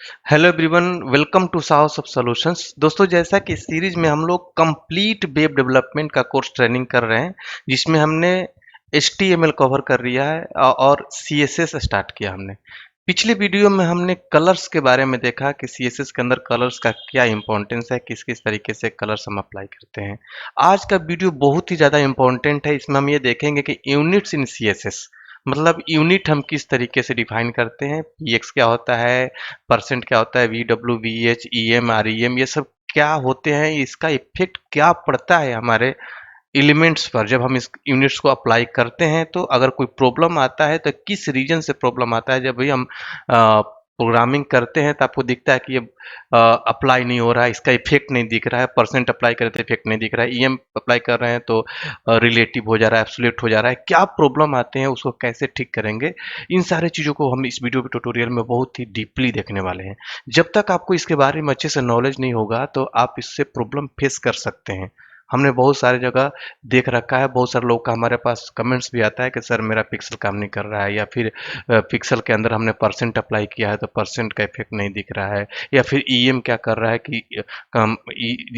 Hello everyone, welcome to साहस of solutions. दोस्तों, जैसा कि इस सीरीज में हम लोग कंप्लीट वेब डेवलपमेंट का कोर्स ट्रेनिंग कर रहे हैं, जिसमें हमने HTML कवर कर लिया है और CSS स्टार्ट किया हमने। पिछले वीडियो में हमने कलर्स के बारे में देखा कि CSS के अंदर कलर्स का क्या इंपॉर्टेंस है, किस किस तरीके से कलर्स हम अप्लाई करते हैं। आज का वीडियो बहुत ही ज़्यादा इंपॉर्टेंट है। इसमें हम ये देखेंगे कि यूनिट्स इन CSS, मतलब यूनिट हम किस तरीके से डिफाइन करते हैं, PX क्या होता है, परसेंट क्या होता है, VWVH EM REM, ये सब क्या होते हैं, इसका इफेक्ट क्या पड़ता है हमारे एलिमेंट्स पर जब हम इस यूनिट्स को अप्लाई करते हैं। तो अगर कोई प्रॉब्लम आता है तो किस रीजन से प्रॉब्लम आता है। जब भी हम प्रोग्रामिंग करते हैं तो आपको दिखता है कि ये अप्लाई नहीं हो रहा है, इसका इफेक्ट नहीं दिख रहा है, परसेंट अप्लाई करते इफेक्ट नहीं दिख रहा है, EM अप्लाई कर रहे हैं तो रिलेटिव हो जा रहा है, एब्सोल्यूट हो जा रहा है। क्या प्रॉब्लम आते हैं, उसको कैसे ठीक करेंगे, इन सारे चीज़ों को हम इस वीडियो के ट्यूटोरियल में बहुत ही डीपली देखने वाले हैं। जब तक आपको इसके बारे में अच्छे से नॉलेज नहीं होगा तो आप इससे प्रॉब्लम फेस कर सकते हैं। हमने बहुत सारी जगह देख रखा है, बहुत सारे लोग का हमारे पास कमेंट्स भी आता है कि सर मेरा पिक्सल काम नहीं कर रहा है, या फिर पिक्सल के अंदर हमने परसेंट अप्लाई किया है तो परसेंट का इफेक्ट नहीं दिख रहा है, या फिर EM क्या कर रहा है कि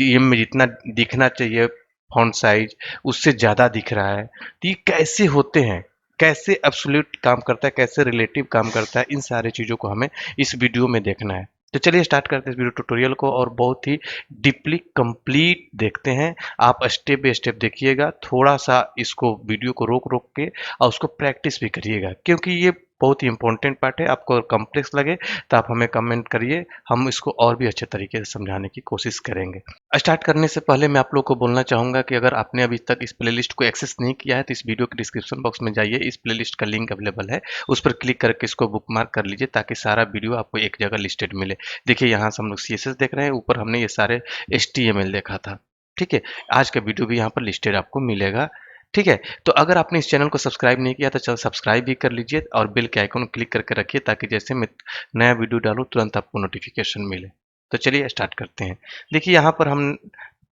EM में जितना दिखना चाहिए फॉन्ट साइज उससे ज़्यादा दिख रहा है। तो ये कैसे होते हैं, कैसे एब्सोल्यूट काम करता है, कैसे रिलेटिव काम करता है, इन सारी चीज़ों को हमें इस वीडियो में देखना है। तो चलिए स्टार्ट करते हैं इस वीडियो ट्यूटोरियल को और बहुत ही डीपली कंप्लीट देखते हैं। आप स्टेप बाय स्टेप देखिएगा, थोड़ा सा इसको वीडियो को रोक रोक के और उसको प्रैक्टिस भी करिएगा, क्योंकि ये बहुत ही इंपॉर्टेंट पार्ट है। आपको अगर कॉम्प्लेक्स लगे तो आप हमें कमेंट करिए, हम इसको और भी अच्छे तरीके से समझाने की कोशिश करेंगे। स्टार्ट करने से पहले मैं आप लोग को बोलना चाहूँगा कि अगर आपने अभी तक इस प्लेलिस्ट को एक्सेस नहीं किया है तो इस वीडियो के डिस्क्रिप्शन बॉक्स में जाइए, इस प्लेलिस्ट का लिंक अवेलेबल है, उस पर क्लिक करके इसको बुकमार्क कर लीजिए ताकि सारा वीडियो आपको एक जगह लिस्टेड मिले। देखिए यहाँ से हम लोग CSS देख रहे हैं, ऊपर हमने ये सारे HTML देखा था। ठीक है, आज का वीडियो भी यहाँ पर लिस्टेड आपको मिलेगा। ठीक है, तो अगर आपने इस चैनल को सब्सक्राइब नहीं किया तो चल सब्सक्राइब भी कर लीजिए और बेल के आइकन क्लिक करके रखिए ताकि जैसे मैं नया वीडियो डालूँ तुरंत आपको नोटिफिकेशन मिले। तो चलिए स्टार्ट करते हैं। देखिए यहाँ पर हम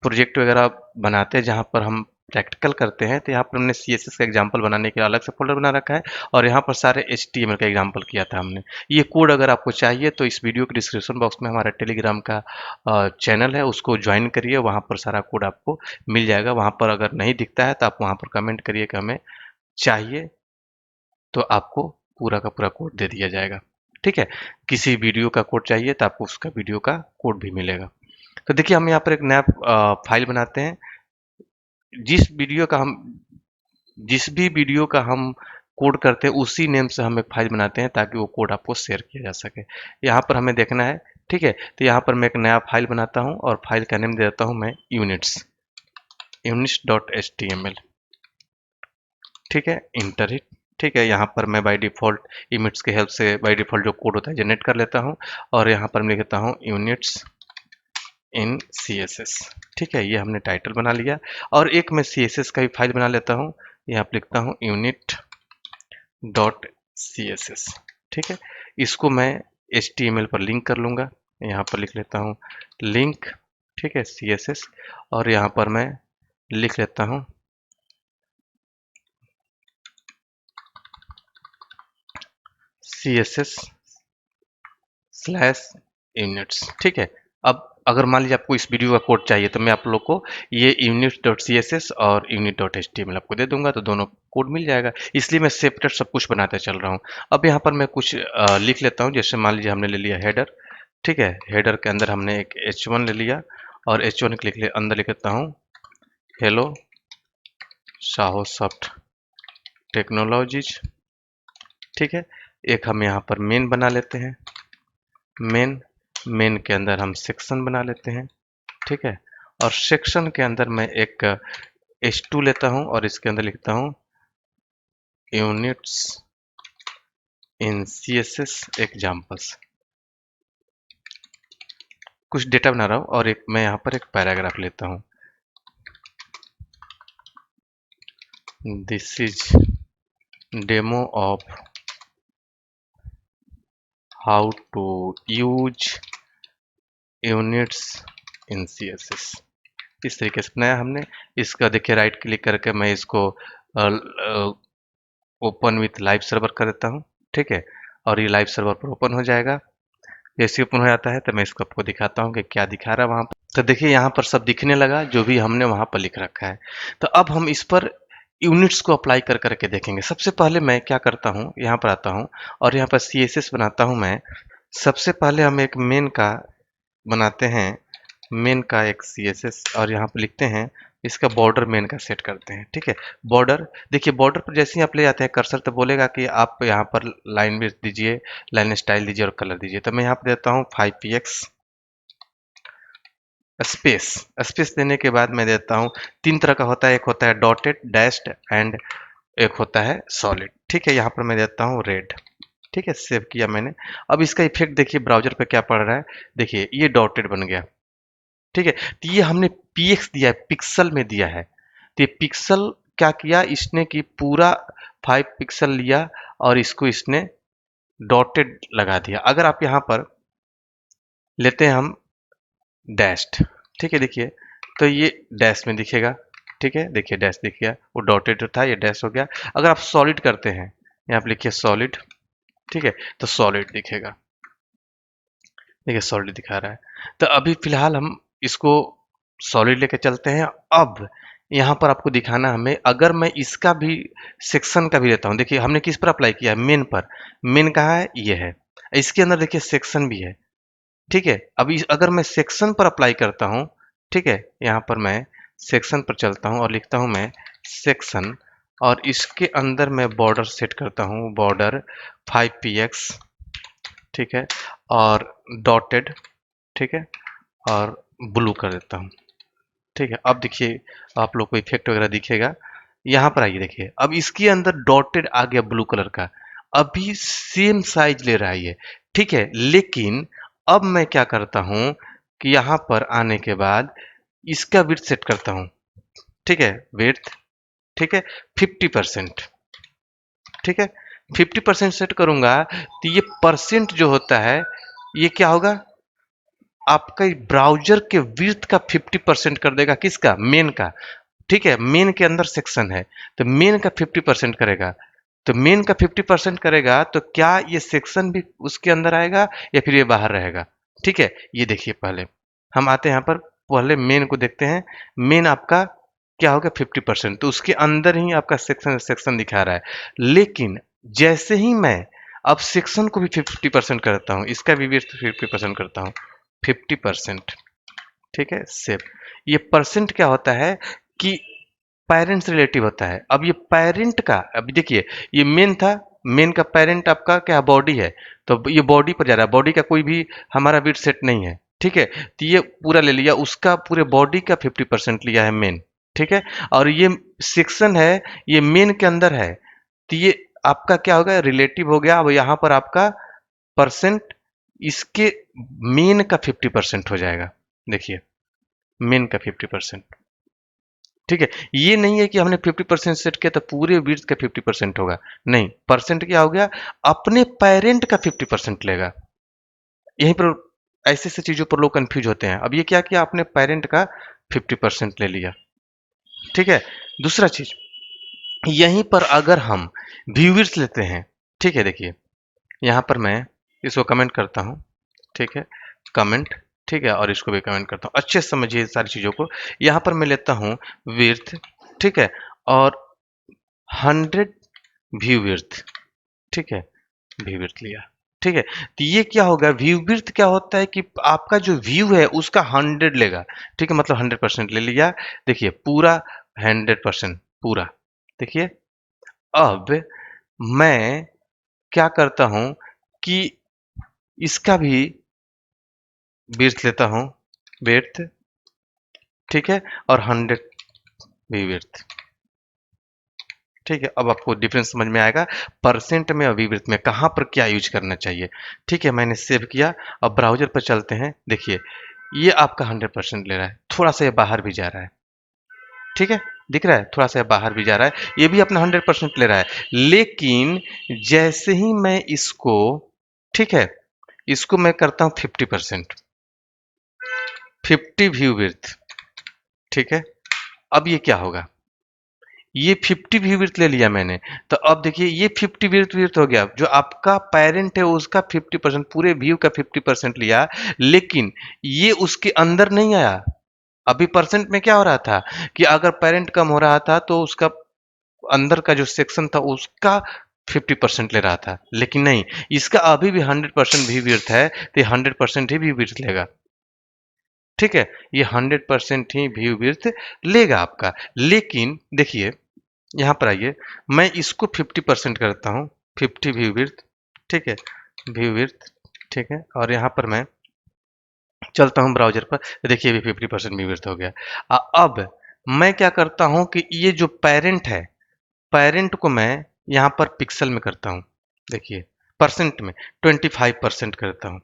प्रोजेक्ट वगैरह बनाते हैं जहाँ पर हम प्रैक्टिकल करते हैं, तो यहाँ पर हमने CSS का एग्जाम्पल बनाने के लिए अलग से फोल्डर बना रखा है और यहाँ पर सारे HTML का एग्जाम्पल किया था हमने। ये कोड अगर आपको चाहिए तो इस वीडियो के डिस्क्रिप्शन बॉक्स में हमारा टेलीग्राम का चैनल है, उसको ज्वाइन करिए, वहाँ पर सारा कोड आपको मिल जाएगा। वहाँ पर अगर नहीं दिखता है तो आप वहाँ पर कमेंट करिए कि हमें चाहिए, तो आपको पूरा का पूरा कोड दे दिया जाएगा। ठीक है, किसी वीडियो का कोड चाहिए तो आपको उसका वीडियो का कोड भी मिलेगा। तो देखिए हम यहाँ पर एक नया फाइल बनाते हैं। जिस वीडियो का हम जिस भी वीडियो का हम कोड करते हैं उसी नेम से हम एक फाइल बनाते हैं ताकि वो कोड आपको शेयर किया जा सके। यहाँ पर हमें देखना है। ठीक है, तो यहाँ पर मैं एक नया फाइल बनाता हूँ और फाइल का नेम दे देता हूँ मैं units.html। ठीक है, इंटर हिट। ठीक है, यहाँ पर मैं बाय डिफ़ॉल्ट इमिट्स के हेल्प से बाय डिफ़ॉल्ट जो कोड होता है जनरेट कर लेता हूँ और यहाँ पर मैं लिखता हूँ यूनिट्स इन CSS। ठीक है, ये हमने टाइटल बना लिया और एक मैं CSS का भी फाइल बना लेता हूँ। यहाँ पर लिखता हूँ unit.css। ठीक है, इसको मैं HTML पर लिंक कर लूँगा। यहाँ पर लिख लेता हूँ लिंक। ठीक है, CSS, और यहाँ पर मैं लिख लेता हूँ CSS/units। ठीक है, अब अगर मान लीजिए आपको इस वीडियो का कोड चाहिए तो मैं आप लोग को ये units.css और unit.html आपको दे दूंगा, तो दोनों कोड मिल जाएगा। इसलिए मैं सेपरेट सब कुछ बनाते चल रहा हूँ। अब यहाँ पर मैं कुछ लिख लेता हूँ। जैसे मान लीजिए हमने ले लिया हेडर। ठीक है, हेडर के अंदर हमने एक H1 ले लिया और H1 के अंदर लिख लेता हूँ हेलो साहो सॉफ्ट टेक्नोलॉजीज। ठीक है, एक हम यहाँ पर मेन बना लेते हैं। मेन मेन के अंदर हम सेक्शन बना लेते हैं। ठीक है, और सेक्शन के अंदर मैं एक H2 लेता हूं और इसके अंदर लिखता हूं यूनिट्स इन CSS एग्जाम्पल्स। कुछ डेटा बना रहा हूं और एक मैं यहां पर एक पैराग्राफ लेता हूं। This is demo of how to use units in CSS। इस तरीके से बनाया हमने। इसका देखिए राइट क्लिक करके मैं इसको ओपन विथ लाइव सर्वर कर देता हूँ। ठीक है, और ये लाइव सर्वर पर ओपन हो जाएगा। जैसे ओपन हो जाता है तो मैं इसको आपको दिखाता हूँ कि क्या दिखा रहा है वहाँ पर। तो देखिए यहाँ पर सब दिखने लगा जो भी हमने वहाँ पर लिख रखा है। तो अब हम इस पर यूनिट्स को अप्लाई कर करके देखेंगे। सबसे पहले मैं क्या करता हूँ, यहाँ पर आता हूँ और यहाँ पर CSS बनाता हूँ मैं। सबसे पहले हम एक मेन का बनाते हैं, मेन का एक CSS, और यहाँ पर लिखते हैं इसका बॉर्डर मेन का सेट करते हैं। ठीक है, बॉर्डर देखिए, बॉर्डर पर जैसे ही आप ले जाते हैं कर्सर तो बोलेगा कि आप यहाँ पर लाइन विड्थ दीजिए, लाइन स्टाइल दीजिए और कलर दीजिए। तो मैं यहाँ पर देता हूँ 5px स्पेस। स्पेस देने के बाद मैं देता हूँ, तीन तरह का होता है, एक होता है डॉटेड, डैश्ड एंड एक होता है सॉलिड। ठीक है, यहाँ पर मैं देता हूँ रेड। ठीक है, सेव किया मैंने। अब इसका इफेक्ट देखिए ब्राउजर पे क्या पड़ रहा है, देखिए ये डॉटेड बन गया। ठीक है, तो ये हमने px दिया है, पिक्सल में दिया है। तो ये पिक्सल क्या किया इसने कि पूरा 5 पिक्सल लिया और इसको इसने डॉटेड लगा दिया। अगर आप यहाँ पर लेते हैं हम डैश्ड, ठीक है, देखिए तो ये डैश में दिखेगा। ठीक है, देखिए डैश दिख गया, वो डॉटेड था ये डैश हो गया। अगर आप सॉलिड करते हैं, यहाँ पे लिखिए सॉलिड, ठीक है, तो सॉलिड दिखेगा। देखिए सॉलिड दिखा रहा है। तो अभी फिलहाल हम इसको सॉलिड लेके चलते हैं। अब यहाँ पर आपको दिखाना हमें, अगर मैं इसका भी सेक्शन का भी लेता हूँ, देखिए हमने किस पर अप्लाई किया है, मेन पर। मेन कहाँ है, ये है। इसके अंदर देखिए सेक्शन भी है। ठीक है, अभी अगर मैं सेक्शन पर अप्लाई करता हूँ, ठीक है, यहाँ पर मैं सेक्शन पर चलता हूँ और लिखता हूँ मैं सेक्शन, और इसके अंदर मैं बॉर्डर सेट करता हूँ, बॉर्डर 5px, ठीक है, और डॉटेड, ठीक है, और ब्लू कर देता हूँ। ठीक है, अब देखिए आप लोग को इफेक्ट वगैरह दिखेगा। यहाँ पर आइए, देखिए अब इसके अंदर डॉटेड आ गया ब्लू कलर का। अभी सेम साइज ले रहा है ये। ठीक है, लेकिन अब मैं क्या करता हूँ कि यहाँ पर आने के बाद इसका विड्थ सेट करता हूँ। ठीक है, विड्थ, ठीक है, 50%। ठीक है, 50% सेट करूंगा तो ये परसेंट जो होता है ये क्या होगा, आपका ब्राउजर के विड्थ का 50% कर देगा। किसका, मेन का। ठीक है, मेन के अंदर सेक्शन है तो मेन का 50% करेगा। तो मेन का 50% करेगा तो क्या ये सेक्शन भी उसके अंदर आएगा या फिर ये बाहर रहेगा। ठीक है, ये देखिए पहले हम आते हैं यहाँ पर, पहले मेन को देखते हैं। मेन आपका क्या होगा, 50%, तो उसके अंदर ही आपका सेक्शन सेक्शन दिखा रहा है। लेकिन जैसे ही मैं अब सेक्शन को भी 50% करता हूँ, इसका भी 50% करता हूँ, 50%। ठीक है, सेव। ये परसेंट क्या होता है कि पेरेंट से रिलेटिव होता है। अब ये पेरेंट का, अभी देखिए ये मेन था, मेन का पेरेंट आपका क्या, बॉडी है, तो ये बॉडी पर जा रहा है। बॉडी का कोई भी हमारा बिट सेट नहीं है। ठीक है, तो ये पूरा ले लिया, उसका पूरे बॉडी का 50% लिया है मेन। ठीक है, और ये सेक्शन है, ये मेन के अंदर है, तो ये आपका क्या होगा, रिलेटिव हो गया। अब यहाँ पर आपका परसेंट इसके मेन का 50% हो जाएगा। देखिए मेन का 50%। ठीक है, ये नहीं है कि हमने 50% सेट किया तो पूरे विड्थ का 50% होगा। नहीं, परसेंट क्या हो गया, अपने पेरेंट का 50% लेगा। यहीं पर ऐसे ऐसे चीजों पर लोग कंफ्यूज होते हैं। अब ये क्या किया, अपने पेरेंट का 50% ले लिया। ठीक है, दूसरा चीज, यहीं पर अगर हम व्यूअर्स लेते हैं, ठीक है, देखिए यहाँ पर मैं इसको कमेंट करता हूँ। ठीक है, कमेंट, ठीक है, और इसको भी कमेंट करता हूँ। अच्छे से समझिए सारी चीज़ों को। यहाँ पर मैं लेता हूँ विड्थ, ठीक है, और 100 व्यू विड्थ। ठीक है, व्यू विड्थ लिया। ठीक है, तो ये क्या होगा, व्यू विड्थ क्या होता है कि आपका जो व्यू है उसका 100 लेगा। ठीक है, मतलब 100% ले लिया। देखिए पूरा 100% पूरा। देखिए अब मैं क्या करता हूँ कि इसका भी विड्थ लेता हूँ, विड्थ, ठीक है, और 100 भी विड्थ। ठीक है, अब आपको डिफरेंस समझ में आएगा परसेंट में और विड्थ में कहाँ पर क्या यूज करना चाहिए। ठीक है, मैंने सेव किया। अब ब्राउजर पर चलते हैं, देखिए ये आपका 100% ले रहा है, थोड़ा सा ये बाहर भी जा रहा है। ठीक है, दिख रहा है, थोड़ा सा बाहर भी जा रहा है, ये भी अपना 100% ले रहा है। लेकिन जैसे ही मैं इसको, ठीक है, इसको मैं करता हूँ 50%, 50 व्यू विड्थ। ठीक है, अब ये क्या होगा, ये 50 व्यू विड्थ ले लिया मैंने। तो अब देखिए ये 50 व्यू विड्थ हो गया, जो आपका पेरेंट है उसका 50% पूरे व्यू का 50% लिया, लेकिन ये उसके अंदर नहीं आया। अभी परसेंट में क्या हो रहा था कि अगर पेरेंट कम हो रहा था तो उसका अंदर का जो सेक्शन था उसका 50% ले रहा था, लेकिन नहीं, इसका अभी भी 100% व्यू विड्थ है, तो ये 100% ही व्यू विड्थ लेगा। ठीक है, ये 100% ही व्यू विड्थ लेगा आपका। लेकिन देखिए यहाँ पर आइए, मैं इसको 50% करता हूँ, 50 व्यू विड्थ। ठीक है, व्यू विड्थ। ठीक है, और यहाँ पर मैं चलता हूँ ब्राउजर पर, तो देखिए अभी 50% व्यू विड्थ हो गया। अब मैं क्या करता हूँ कि ये जो पेरेंट है, पेरेंट को मैं यहाँ पर पिक्सल में करता हूँ। देखिए परसेंट में 25% करता हूँ।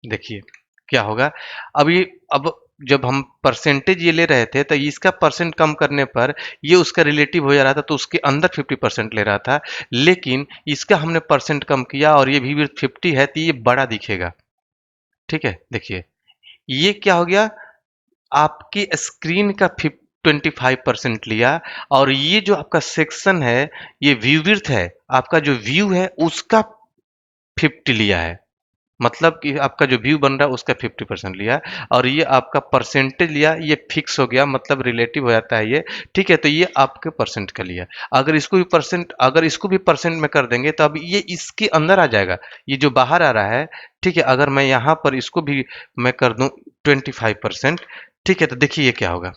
देखिए क्या होगा। अब ये, अब जब हम परसेंटेज ये ले रहे थे तो इसका परसेंट कम करने पर ये उसका रिलेटिव हो जा रहा था, तो उसके अंदर 50% ले रहा था, लेकिन इसका हमने परसेंट कम किया और ये भी 50 है तो ये बड़ा दिखेगा। ठीक है, देखिए ये क्या हो गया, आपकी स्क्रीन का 25% लिया, और ये जो आपका सेक्शन है, ये व्यू विड्थ है, आपका जो व्यू है उसका 50 लिया है। मतलब कि आपका जो व्यू बन रहा है उसका 50% लिया, और ये आपका परसेंटेज लिया, ये फिक्स हो गया, मतलब रिलेटिव हो जाता है ये। ठीक है, तो ये आपके परसेंट का लिया। अगर इसको भी परसेंट में कर देंगे तो अब ये इसके अंदर आ जाएगा, ये जो बाहर आ रहा है। ठीक है, अगर मैं यहाँ पर इसको भी मैं कर दूं 25%। ठीक है, तो देखिए ये क्या होगा।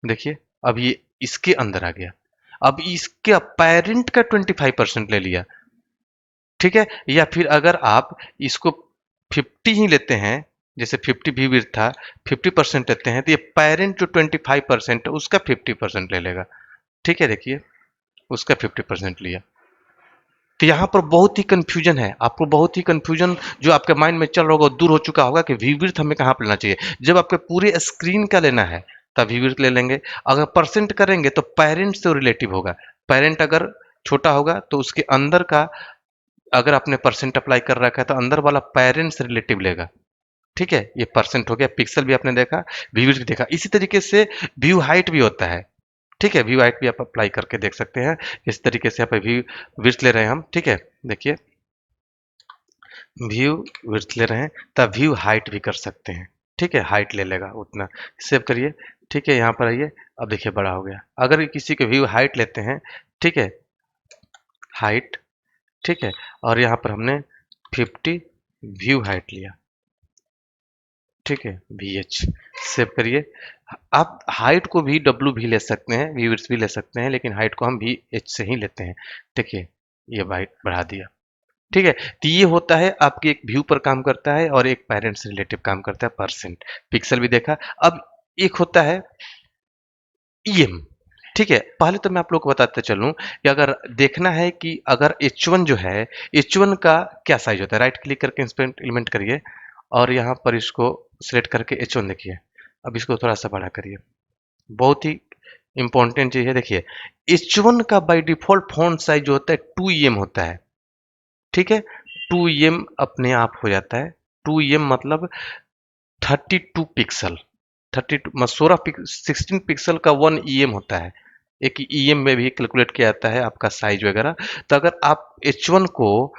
देखिए अब ये इसके अंदर आ गया। अब इसके पेरेंट का 25% ले लिया। ठीक है, या फिर अगर आप इसको 50 ही लेते हैं, जैसे 50 भी विड्थ था, 50% लेते हैं, तो ये पेरेंट जो 25% है उसका 50% ले लेगा। ठीक है, देखिए उसका 50% लिया। तो यहाँ पर बहुत ही कंफ्यूजन है, आपको बहुत ही कंफ्यूजन जो आपके माइंड में चल रहा होगा दूर हो चुका होगा कि व्यू विड्थ हमें कहाँ पर लेना चाहिए। जब आपके पूरे स्क्रीन का लेना है तब व्यू विड्थ ले लेंगे। अगर परसेंट करेंगे तो पेरेंट से रिलेटिव होगा। पेरेंट अगर छोटा होगा तो उसके अंदर का, अगर आपने परसेंट अप्लाई कर रखा है तो अंदर वाला पेरेंट्स रिलेटिव लेगा। ठीक है, ये परसेंट हो गया। पिक्सल भी आपने देखा, व्यू भी देखा। इसी तरीके से व्यू हाइट भी होता है। ठीक है, व्यू हाइट भी आप अप्लाई करके देख सकते हैं। इस तरीके से आप व्यू विड्थ ले रहे हैं हम। ठीक है, देखिए व्यू विड्थ ले रहे हैं तब व्यू हाइट भी कर सकते हैं। ठीक है, हाइट ले लेगा उतना। सेव करिए। ठीक है, यहाँ पर आइए। अब देखिए बड़ा हो गया। अगर किसी के व्यू हाइट लेते हैं, ठीक है, हाइट, ठीक है, और यहाँ पर हमने 50 व्यू हाइट लिया। ठीक है, वी एच सेव करिए। आप हाइट को भी डब्ल्यू भी ले सकते हैं, वी विड्थ भी ले सकते हैं, लेकिन हाइट को हम वी एच से ही लेते हैं। देखिए ये हाइट बढ़ा दिया। ठीक है, तो ये होता है आपके एक व्यू पर काम करता है और एक पेरेंट्स रिलेटिव काम करता है परसेंट। पिक्सल भी देखा। अब एक होता है ईएम। ठीक है, पहले तो मैं आप लोग को बताते चलूं कि अगर देखना है कि अगर H1 जो है, H1 का क्या साइज होता है, राइट क्लिक करके इस पे इम्प्लीमेंट करिए और यहाँ पर इसको सिलेक्ट करके H1 देखिए। अब इसको थोड़ा सा बड़ा करिए। बहुत ही इंपॉर्टेंट चीज है। देखिए H1 का बाय डिफॉल्ट फॉन्ट साइज जो होता है 2em होता है। ठीक है, 2em अपने आप हो जाता है। 2em मतलब 32 पिक्सल। 32 16 पिक्सल का 1 em होता है। एक ईएम में भी कैलकुलेट किया जाता है आपका साइज वगैरह। तो अगर आप H1 को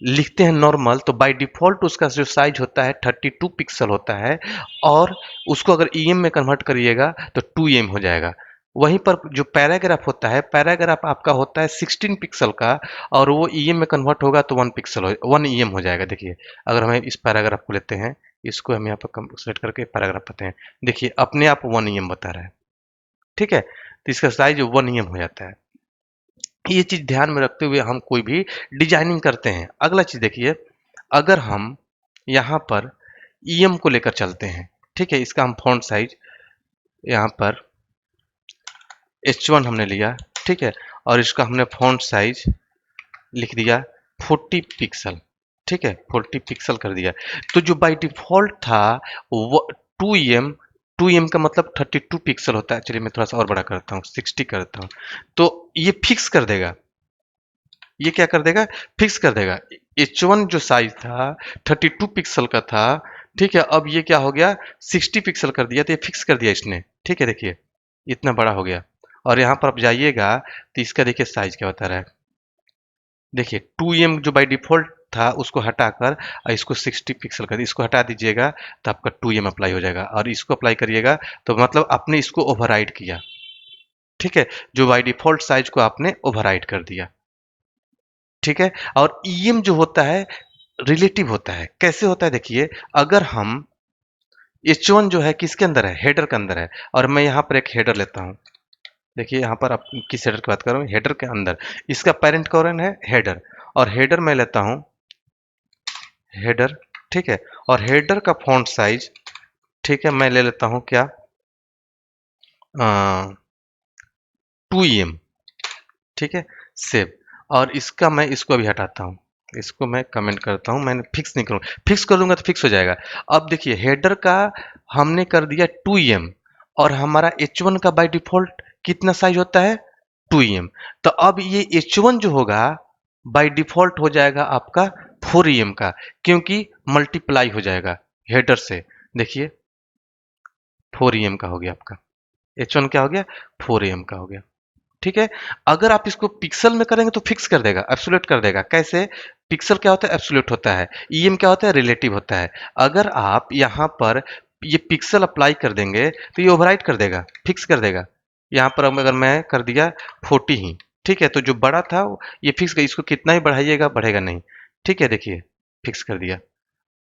लिखते हैं नॉर्मल, तो बाय डिफॉल्ट उसका जो साइज होता है 32 पिक्सल होता है, और उसको अगर ईएम में कन्वर्ट करिएगा तो 2em हो जाएगा। वहीं पर जो पैराग्राफ होता है, पैराग्राफ आपका होता है 16 पिक्सल का, और वो ईएम में कन्वर्ट होगा तो 1 em हो जाएगा। देखिए अगर हम इस पैराग्राफ को लेते हैं, इसको हम यहाँ पर सेलेक्ट करके पैराग्राफ पाते हैं, देखिए अपने आप 1 em बता रहा है। ठीक है, तो इसका साइज 1 em हो जाता है। ये चीज ध्यान में रखते हुए हम कोई भी डिजाइनिंग करते हैं। अगला चीज देखिए, अगर हम यहाँ पर ईएम को लेकर चलते हैं, ठीक है, इसका हम फॉन्ट साइज यहाँ पर H1 हमने लिया। ठीक है, और इसका हमने फॉन्ट साइज लिख दिया 40 पिक्सल। ठीक है, 40 पिक्सल कर दिया। तो जो बाय डिफॉल्ट था वो 2em, 2em का मतलब 32 पिक्सल होता है। चलिए मैं थोड़ा सा और बड़ा करता हूँ, 60 करता हूँ, तो ये फिक्स कर देगा। ये क्या कर देगा, फिक्स कर देगा। H1 जो साइज था 32 पिक्सल का था। ठीक है, अब ये क्या हो गया, 60 पिक्सल कर दिया, तो ये फिक्स कर दिया इसने। ठीक है, देखिए इतना बड़ा हो गया। और यहाँ पर आप जाइएगा तो इसका देखिए साइज क्या बता रहा है। देखिए 2em जो बाय डिफ़ॉल्ट था उसको हटाकर इसको 60 पिक्सल कर इसको हटा दीजिएगा तो आपका 2em अप्लाई हो जाएगा और इसको अप्लाई करिएगा तो मतलब आपने इसको ओवरराइड किया, ठीक है? जो बाय डिफ़ॉल्ट साइज को आपने ओवरराइड कर दिया, ठीक है? और em जो होता है रिलेटिव होता है। कैसे होता है देखिए, अगर हम h1 जो है किसके अंदर है? हेडर के अंदर है और मैं यहाँ पर एक हेडर लेता हूँ। देखिए यहाँ पर आप किस हेडर की बात कर रहा हूँ? हेडर के अंदर। इसका पेरेंट कौन है? हेडर। और हेडर मैं लेता हूँ हेडर, ठीक है? और हेडर का फ़ॉन्ट साइज़, ठीक है, मैं ले लेता हूँ क्या 2em, ठीक है? सेव। और इसका मैं इसको अभी हटाता हूँ। इसको मैं कमेंट करता हूँ, मैंने फिक्स नहीं करूँगा। फिक्स कर लूँगा तो फिक्स हो जाएगा। अब देखिए हेडर का हमने कर दिया 2em और हमारा h1 का बाय डिफ़ॉल्ट कितना साइज़ होता है? 2em। तो अब ये h1 जो होगा बाय डिफ़ॉल्ट हो जाएगा आपका 4em का, क्योंकि मल्टीप्लाई हो जाएगा हेडर से। देखिए 4em का हो गया आपका। h1 क्या हो गया? 4em का हो गया। ठीक है। अगर आप इसको पिक्सल में करेंगे तो फिक्स कर देगा, एब्सोल्यूट कर देगा। कैसे? पिक्सल क्या होता है? एब्सोल्यूट होता है। ईएम क्या होता है? रिलेटिव होता है। अगर आप यहाँ पर ये पिक्सल अप्लाई कर देंगे तो ये ओवरराइट कर देगा, फिक्स कर देगा। यहाँ पर अगर मैं कर दिया 40 ही, ठीक है, तो जो बड़ा था ये फिक्स कर, इसको कितना ही बढ़ाइएगा बढ़ेगा नहीं। ठीक है, देखिए फिक्स कर दिया,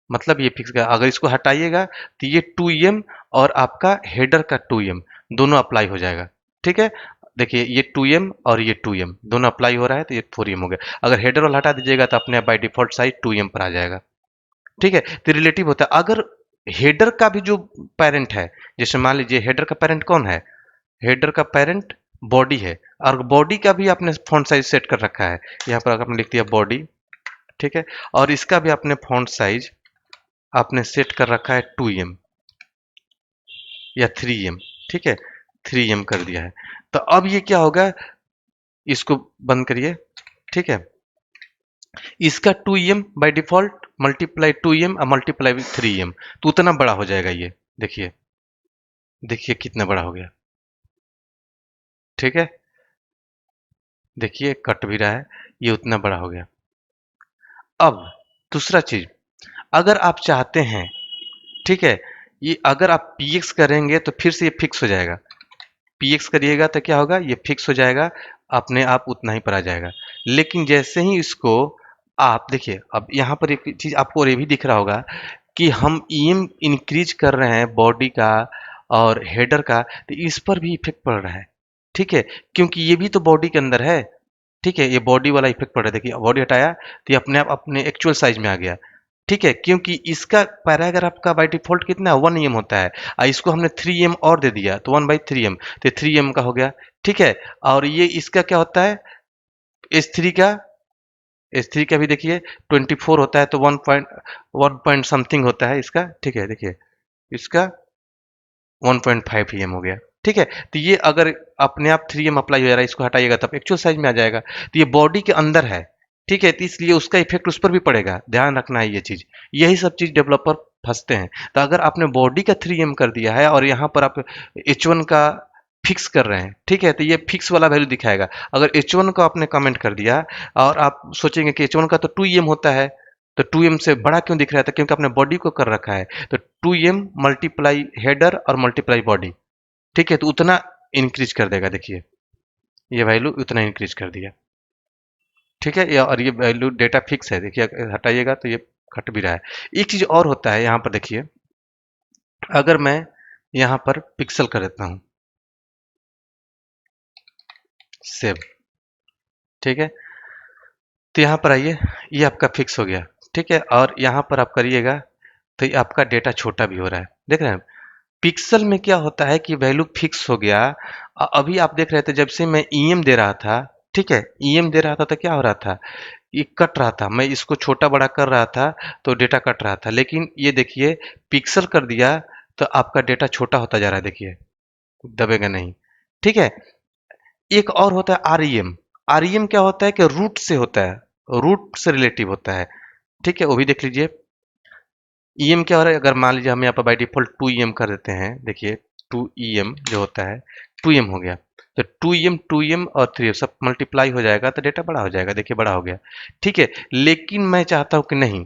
मतलब ये फिक्स कर। अगर इसको हटाइएगा तो ये 2em और आपका हेडर का 2em दोनों अप्लाई हो जाएगा। ठीक है, देखिए ये 2em और ये 2em दोनों अप्लाई हो रहा है तो ये 4em हो गया। अगर हेडर वाला हटा दीजिएगा तो अपने बाय डिफॉल्ट साइज 2em पर आ जाएगा। ठीक है, तो रिलेटिव होता है। अगर हेडर का भी जो पेरेंट है, जैसे मान लीजिए हेडर का पेरेंट कौन है? हेडर का पेरेंट बॉडी है और बॉडी का भी आपने फॉन्ट साइज सेट कर रखा है। यहाँ पर आपने लिख दिया बॉडी, ठीक है, और इसका भी आपने फॉन्ट साइज आपने सेट कर रखा है 2em या 3em, ठीक है, 3em कर दिया है। तो अब ये क्या होगा, इसको बंद करिए, ठीक है। इसका 2em by default multiply 2em और मल्टीप्लाई विथ 3em, तो उतना बड़ा हो जाएगा ये। देखिए देखिए कितना बड़ा हो गया, ठीक है। देखिए कट भी रहा है, ये उतना बड़ा हो गया। अब दूसरा चीज, अगर आप चाहते हैं, ठीक है, ये अगर आप px करेंगे तो फिर से ये फिक्स हो जाएगा। px करिएगा तो क्या होगा, ये फिक्स हो जाएगा, अपने आप उतना ही पर आ जाएगा। लेकिन जैसे ही इसको आप देखिए, अब यहाँ पर एक चीज़ आपको और ये भी दिख रहा होगा कि हम ईएम इंक्रीज कर रहे हैं बॉडी का और हेडर का, तो इस पर भी इफेक्ट पड़ रहा है। ठीक है, क्योंकि ये भी तो बॉडी के अंदर है। ठीक है, ये बॉडी वाला इफेक्ट पड़ रहा है। देखिए बॉडी हटाया तो ये अपने आप अपने एक्चुअल साइज में आ गया। ठीक है, क्योंकि इसका पैराग्राफ का बाय डिफॉल्ट कितना 1em होता है और इसको हमने 3em और दे दिया तो 1/3em, तो 3em का हो गया। ठीक है, और ये इसका क्या होता है, S3 का, S3 का भी देखिए 24 होता है तो 1 पॉइंट समथिंग होता है इसका। ठीक है, देखिए इसका 1.5 em हो गया। ठीक है, तो ये अगर अपने आप 3em अप्लाई हो जा रहा है, इसको हटाइएगा तब एक्चुअल साइज में आ जाएगा। तो ये बॉडी के अंदर है, ठीक है, तो इसलिए उसका इफेक्ट उस पर भी पड़ेगा, ध्यान रखना है ये चीज। यही सब चीज डेवलपर फंसते हैं। तो अगर आपने बॉडी का 3em कर दिया है और यहाँ पर आप h1 का फिक्स कर रहे हैं, ठीक है, तो ये फिक्स वाला वैल्यू दिखाएगा। अगर h1 को आपने कमेंट कर दिया और आप सोचेंगे कि h1 का तो 2em होता है, तो 2em से बड़ा क्यों दिख रहा था? क्योंकि आपने बॉडी को कर रखा है। तो 2em मल्टीप्लाई हेडर और मल्टीप्लाई बॉडी, ठीक है, तो उतना इंक्रीज कर देगा। देखिए ये वैल्यू उतना इंक्रीज कर दिया, ठीक है। और ये वैल्यू डेटा फिक्स है, देखिए हटाइएगा तो ये घट भी रहा है। एक चीज और होता है यहाँ पर देखिए, अगर मैं यहाँ पर पिक्सल कर देता हूँ सेव, ठीक है, तो यहाँ पर आइए, ये आपका फिक्स हो गया, ठीक है, और यहाँ पर आप करिएगा तो ये आपका डेटा छोटा भी हो रहा है, देख रहे हैं। पिक्सल में क्या होता है कि वैल्यू फिक्स हो गया। अभी आप देख रहे थे जब से मैं ईएम दे रहा था, ठीक है, ईएम दे रहा था तो क्या हो रहा था, ये कट रहा था। मैं इसको छोटा बड़ा कर रहा था तो डेटा कट रहा था। लेकिन ये देखिए पिक्सल कर दिया तो आपका डेटा छोटा होता जा रहा है, देखिए दबेगा नहीं। ठीक है, एक और होता है आरईएम। आरईएम क्या होता है कि रूट से होता है, रूट से रिलेटिव होता है। ठीक है, वो भी देख लीजिए। ईएम क्या हो रहा है, अगर मान लीजिए हम यहाँ पर बाई डिफॉल्ट 2em कर देते हैं, देखिए 2em जो होता है 2m हो गया। तो 2m और 3m सब मल्टीप्लाई हो जाएगा तो डेटा बड़ा हो जाएगा। देखिए बड़ा हो गया, ठीक है। लेकिन मैं चाहता हूँ कि नहीं,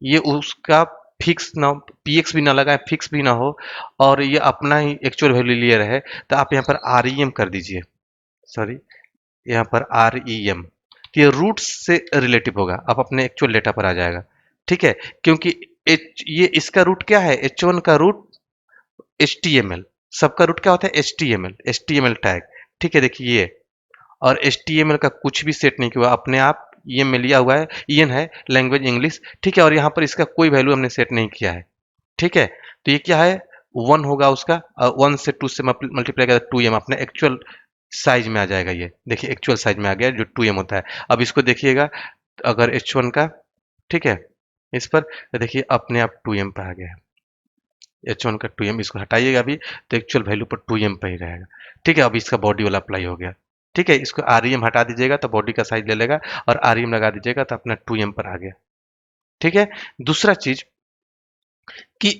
ये उसका फिक्स ना, पीएक्स भी ना लगाए, फिक्स भी ना हो, और ये अपना ही एक्चुअल वैल्यू लिए रहे। तो आप यहाँ पर REM कर दीजिए, सॉरी, यहाँ पर REM। तो ये रूट से रिलेटिव होगा, अब अपने एक्चुअल डेटा पर आ जाएगा, ठीक है। क्योंकि ये इसका रूट क्या है, H1 का रूट HTML, सबका रूट क्या होता है HTML टैग, ठीक है। देखिए ये, और HTML का कुछ भी सेट नहीं किया अपने आप, ये में लिया हुआ है, EN है, लैंग्वेज इंग्लिश, ठीक है। और यहाँ पर इसका कोई वैल्यू हमने सेट नहीं किया है, ठीक है। तो ये क्या है, 1 होगा उसका, 1 से 2 से मल्टीप्लाई करें 2m, अपने एक्चुअल साइज में आ जाएगा। ये देखिए एक्चुअल साइज में आ गया जो 2m होता है। अब इसको देखिएगा, अगर H1 का, ठीक है, इस पर तो देखिए अपने आप 2m पे आ गया है। H1 का 2m, इसको हटाइएगा अभी तो एक्चुअल वैल्यू पर 2m पे ही रहेगा, ठीक है। अब इसका बॉडी वाला अप्लाई हो गया, ठीक है। इसको REM हटा दीजिएगा तो बॉडी का साइज ले लेगा, और REM लगा दीजिएगा तो अपना 2m पर आ गया, ठीक है। दूसरा चीज कि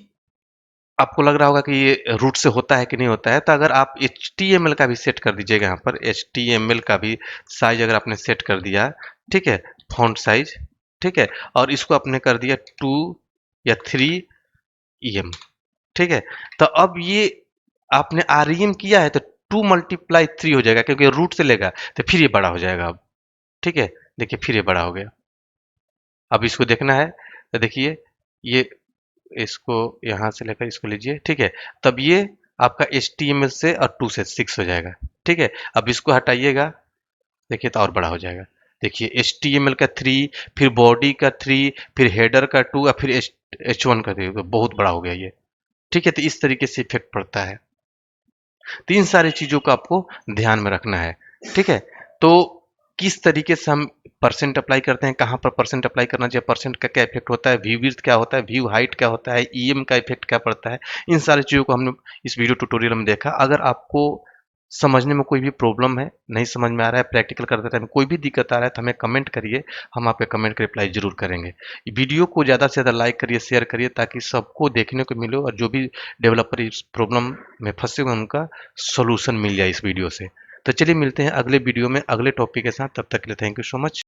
आपको लग रहा होगा कि ये रूट से होता है कि नहीं होता है, तो अगर आप HTML का भी सेट कर दीजिएगा, यहाँ पर HTML का भी साइज अगर आपने सेट कर दिया, ठीक है, फॉन्ट साइज, ठीक है, और इसको आपने कर दिया 2 या 3em, ठीक है। तो अब ये आपने REM किया है तो 2 मल्टीप्लाई 3 हो जाएगा, क्योंकि रूट से लेगा तो फिर ये बड़ा हो जाएगा अब, ठीक है। देखिए फिर ये बड़ा हो गया। अब इसको देखना है तो देखिए, ये इसको यहाँ से लेकर इसको लीजिए, ठीक है। तब ये आपका HTML से और 2 से 6 हो जाएगा, ठीक है। अब इसको हटाइएगा, देखिए तो और बड़ा हो जाएगा। देखिए HTML का 3, फिर बॉडी का 3, फिर हेडर का 2 और फिर H1 का 3, तो बहुत बड़ा हो गया ये, ठीक है। तो इस तरीके से इफेक्ट पड़ता है। तो इन सारी चीज़ों को आपको ध्यान में रखना है, ठीक है। तो किस तरीके से हम परसेंट अप्लाई करते हैं, कहाँ पर परसेंट अप्लाई करना चाहिए, परसेंट का क्या इफेक्ट होता है, व्यू विड्थ क्या होता है, व्यू हाइट क्या होता है, EM का इफेक्ट क्या पड़ता है, इन सारी चीज़ों को हमने इस वीडियो ट्यूटोरियल में देखा। अगर आपको समझने में कोई भी प्रॉब्लम है, नहीं समझ में आ रहा है, प्रैक्टिकल करते टाइम कोई भी दिक्कत आ रहा है, तो हमें कमेंट करिए, हम आपके कमेंट का रिप्लाई जरूर करेंगे। वीडियो को ज़्यादा से ज़्यादा लाइक करिए, शेयर करिए, ताकि सबको देखने को मिले, और जो भी डेवलपर इस प्रॉब्लम में फंसे हुए उनका सोल्यूशन मिल जाए इस वीडियो से। तो चलिए मिलते हैं अगले वीडियो में अगले टॉपिक के साथ, तब तक के लिए थैंक यू सो मच।